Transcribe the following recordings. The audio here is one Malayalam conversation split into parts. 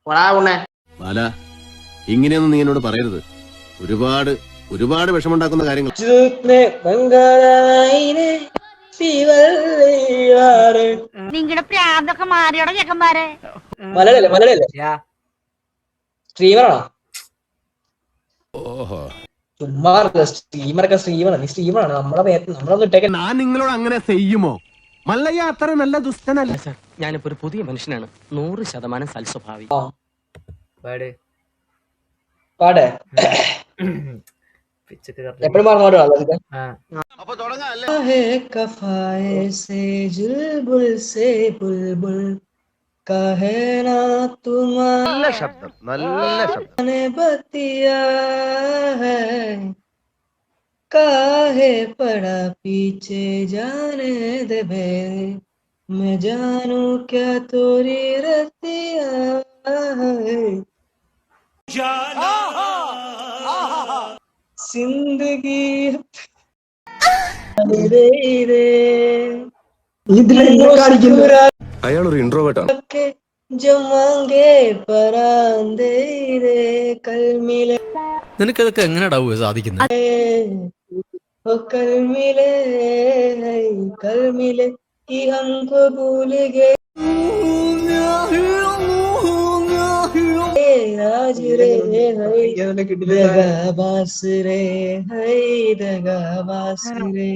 എങ്ങനെയുണ്ട്? ബാല, ഇങ്ങനെയൊന്നും നീ എന്നോട് പറയരുത്. ഒരുപാട് ഒരുപാട് വിഷമുണ്ടാക്കുന്ന കാര്യങ്ങൾ. നിങ്ങളുടെ പ്രാന്തൊക്കെ മാറിയോടെ ചെക്കന്മാരെ. മലയാളല്ലേ സ്ട്രീമറാണോ? ചുമ്മാ സ്ട്രീമറൊക്കെ സ്ട്രീമറാണ് നമ്മളൊന്നും ഇട്ടേക്കാൻ. ഞാൻ നിങ്ങളോട് അങ്ങനെ ചെയ്യുമോ? മല്ലയ്യ അത്ര നല്ല ദുഷ്ടനല്ല സർ. ഞാനിപ്പോ ഒരു പുതിയ മനുഷ്യനാണ്, 100% സൽസ്വഭാവി. പാടേ എപ്പോഴും പറഞ്ഞോട്ടോ. നല്ല ശബ്ദം, നല്ല ശബ്ദം. ബത്തിയാ ഹൈ കാഹെ പടാ പീछे जाने दे बे मैं जानू क्या तोरी रतिया है जिंदगी അയാളൊരു ഇൻട്രോവേർട്ടാണ്. ജമാങ്കെ പരാന്തേ കൽമിലെ. നിനക്കതൊക്കെ എങ്ങനെയാ സാധിക്കുന്നത്? कल मिले कि हमको भूल गए आज रे दगाबास रे दगाबास रे.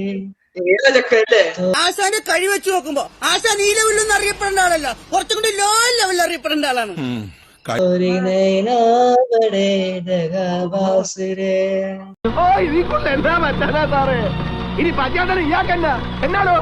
ആശാന്റെ കഴി വെച്ച് നോക്കുമ്പോ ആശാൻ ഈ ലെവലിലൊന്നും അറിയപ്പെടേണ്ട ആളല്ല, കുറച്ചും കൂടി ലോ ലെവലിൽ അറിയപ്പെടേണ്ട ആളാണ്. ഇനി പറ്റാതെ ഇയാക്കല്ല എന്നാലോ